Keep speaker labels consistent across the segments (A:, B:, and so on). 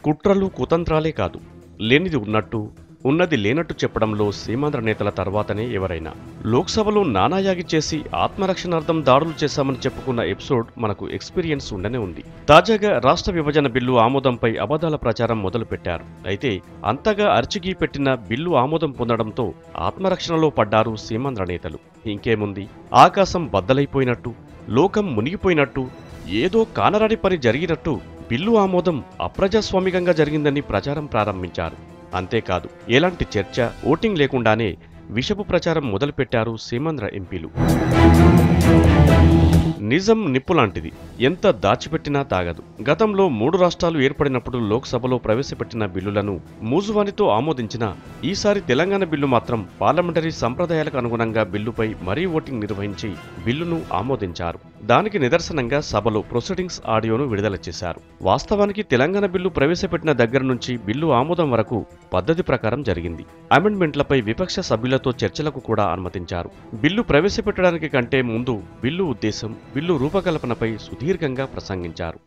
A: కుట్రలు కుతంత్రాలే కాదు, లేనిది ఉన్నట్టు ఉన్నది లేనట్టు చెప్పడంలో సీమాంధ్ర నేతల తర్వాతనే ఎవరైనా. లోక్సభలో నానాయాగి చేసి ఆత్మరక్షణార్థం దాడులు చేశామని చెప్పుకున్న ఎపిసోడ్ మనకు ఎక్స్పీరియన్స్ ఉండనే ఉంది. తాజాగా రాష్ట్ర విభజన బిల్లు ఆమోదంపై అబద్ధాల ప్రచారం మొదలుపెట్టారు. అయితే అంతగా అర్చిగీ పెట్టిన బిల్లు ఆమోదం పొందడంతో ఆత్మరక్షణలో పడ్డారు సీమాంధ్ర నేతలు. ఇంకేముంది, ఆకాశం బద్దలైపోయినట్టు, లోకం మునిగిపోయినట్టు, ఏదో కానరాని పని జరిగినట్టు బిల్లు ఆమోదం అప్రజాస్వామికంగా జరిగిందని ప్రచారం ప్రారంభించారు. అంతేకాదు, ఎలాంటి చర్చ, ఓటింగ్ లేకుండానే విషపు ప్రచారం మొదలుపెట్టారు సీమాంధ్ర ఎంపీలు. నిజం నిప్పులాంటిది, ఎంత దాచిపెట్టినా తాగదు. గతంలో 3 రాష్ట్రాలు ఏర్పడినప్పుడు లోక్సభలో ప్రవేశపెట్టిన బిల్లులను మూజువానితో ఆమోదించినా ఈసారి తెలంగాణ బిల్లు మాత్రం పార్లమెంటరీ సంప్రదాయాలకు అనుగుణంగా బిల్లుపై మరీ ఓటింగ్ నిర్వహించి బిల్లును ఆమోదించారు. దానికి నిదర్శనంగా సభలో ప్రొసీడింగ్స్ ఆడియోను విడుదల చేశారు. వాస్తవానికి తెలంగాణ బిల్లు ప్రవేశపెట్టిన దగ్గర నుంచి బిల్లు ఆమోదం వరకు పద్ధతి ప్రకారం జరిగింది. అమెండ్మెంట్లపై విపక్ష సభ్యులతో చర్చలకు కూడా అనుమతించారు. బిల్లు ప్రవేశపెట్టడానికి కంటే ముందు బిల్లు ఉద్దేశం, బిల్లు రూపకల్పనపై సుదీర్ఘంగా ప్రసంగించారు.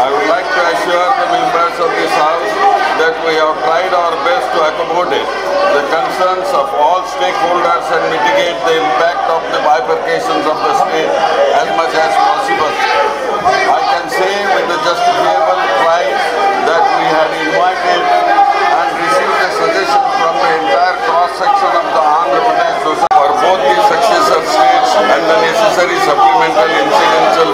B: I would like to assure the members of this House that we have tried our best to accommodate the concerns of all stakeholders and mitigate the impact of the bifurcations of the state as much as possible. I can say with a justifiable pride that we had invited and received the suggestions from the entire cross-section of the Andhra Pradesh society for both the successor states and the necessary supplemental incidental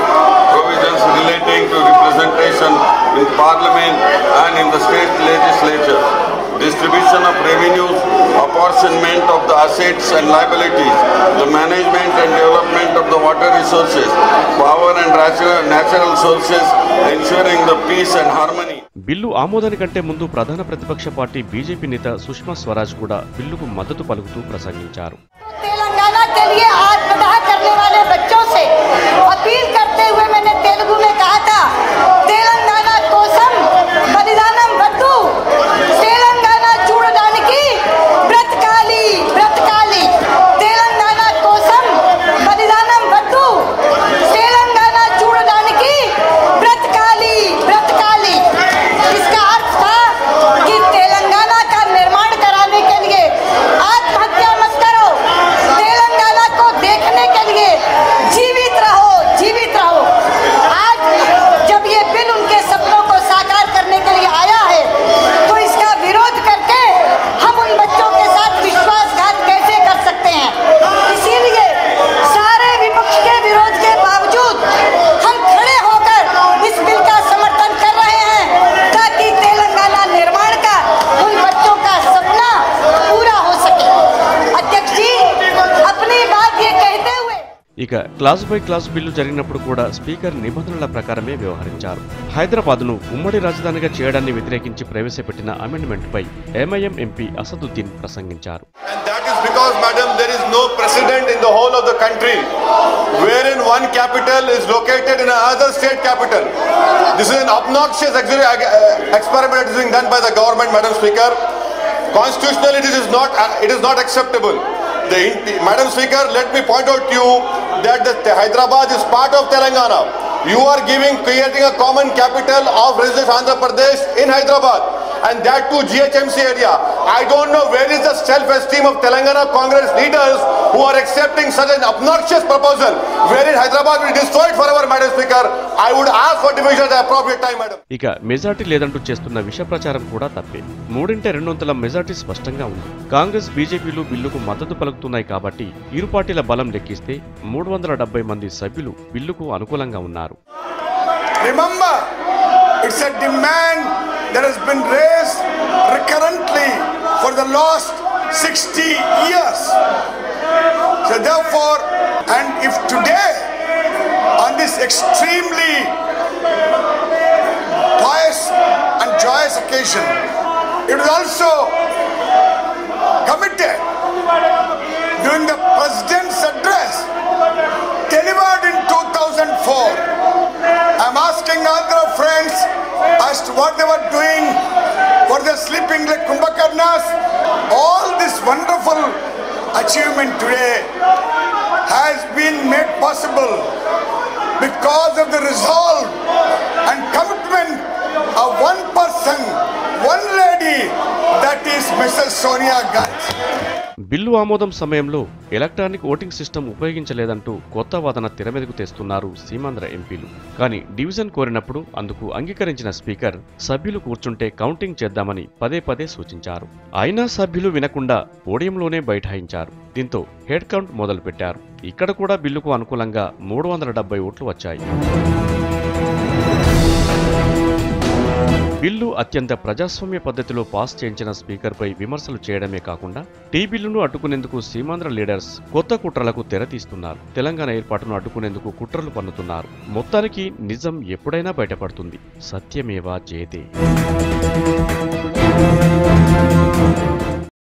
B: provisions relating to representation in Parliament and in the state legislature, distribution of revenues, apportionment of the assets and liabilities, the management and development of the water resources, power and natural sources, ensuring the peace and harmony.
A: Bill ఆమోదానికంటే ముందు ప్రధాన ప్రతిపక్ష party BJP నేత సుష్మా స్వరాజ్ కూడా బిల్లుకు మద్దతు పలుకుతూ ప్రసంగించారు.
C: तेलंगाना के लिए आत्मदाह करने वाले बच्चों से अपील करते हुए मैंने तेलुगु में कहा था, तेलंगाना कोसम बलिदानम वद्दू, तेलंगाना చూడడానికి బ్రతకాలి బ్రతకాలి, తెలంగాణ కోసం బలిదానం వద్దు, తెలంగాణ చూడడానికి బ్రతకాలి బ్రతకాలి. इसका अर्थ था कि तेलंगाना का निर्माण कराने के लिए आत्महत्या मत करो, तेलंगाना को देखने के लिए जीवित रहो जीवित रहो. आज जब ये बिल उनके सपनों को साकार करने के लिए आया है तो इसका विरोध करके हम उन बच्चों के साथ विश्वासघात कैसे कर सकते हैं. इसीलिए सारे विपक्ष के विरोध के बावजूद हम खड़े होकर इस बिल का समर्थन कर रहे हैं ताकि तेलंगाना निर्माण का उन बच्चों का सपना पूरा हो सके. अध्यक्ष जी, अपनी बात ये कहते हुए
A: ఇక క్లాస్ బై క్లాస్ బిల్లు జరిగినప్పుడు కూడా స్పీకర్ నిబంధనల ప్రకారమే వ్యవహరించారు. హైదరాబాద్ను ఉమ్మడి రాజధానిగా చేయడాన్ని వ్యతిరేకించి ప్రవేశపెట్టిన అమెండ్మెంట్పై ఎంఐఎం ఎంపీ అసదుద్దీన్ ప్రసంగించారు.
D: And that is because, madam, there is no precedent in the whole of the country wherein one capital is located in another state capital. This is an obnoxious experiment that is being done by the government, Madam Speaker. Constitutionally, it is not acceptable. Madam Speaker, let me point out to you that the Hyderabad is part of Telangana. You are creating a common capital of Resident Andhra Pradesh in Hyderabad, and that too GHMC area. I don't know where is the self-esteem of Telangana Congress leaders who are accepting such an obnoxious proposal wherein Hyderabad will be destroyed forever, Madam Speaker. I would ask for division at the appropriate time, Madam.
A: ఇక majority లేదంటూ చేస్తున్న విష ప్రచారం కూడా తప్పే. 3/2 majority స్పష్టంగా ఉంది. కాంగ్రెస్, బీజేపీలు బిల్లుకు మద్దతు పలుకుతున్నాయి కాబట్టి ఇరు పార్టీల బలం లెక్కిస్తే 370 మంది సభ్యులు బిల్లుకు అనుకూలంగా ఉన్నారు.
D: Remember, it's a demand that has been raised recurrently for the last 60 years. So therefore, and if today, on this extremely pious and joyous occasion, it is also committed during the President's address delivered in 2004. I am asking Andhra friends as to what they were doing, were they sleeping like Kumbhakarnas? All
E: achievement today has been made possible because of the resolve and commitment of one person, one lady, that is Mrs. Sonia Gandhi.
A: Bill ఆమోదం సమయంలో electronic voting system ఉపయోగించలేదంటూ కొత్త వాదన తెరమీదకు తెస్తున్నారు సీమాంధ్ర ఎంపీలు. కానీ division కోరినప్పుడు అందుకు అంగీకరించిన speaker సభ్యులు కూర్చుంటే కౌంటింగ్ చేద్దామని పదే పదే సూచించారు. అయినా సభ్యులు వినకుండా పోడియంలోనే బైఠాయించారు. దీంతో హెడ్ కౌంట్ మొదలుపెట్టారు. ఇక్కడ కూడా బిల్లుకు అనుకూలంగా 370 ఓట్లు వచ్చాయి. బిల్లు అత్యంత ప్రజాస్వామ్య పద్ధతిలో పాస్ చేయించిన స్పీకర్పై విమర్శలు చేయడమే కాకుండా టీ బిల్లును అడ్డుకునేందుకు సీమాంధ్ర లీడర్స్ కొత్త కుట్రలకు తెరతీస్తున్నారు. తెలంగాణ ఏర్పాటును అడ్డుకునేందుకు కుట్రలు పన్నుతున్నారు. మొత్తానికి నిజం ఎప్పుడైనా బయటపడుతుంది. సత్యమేవా జయతే.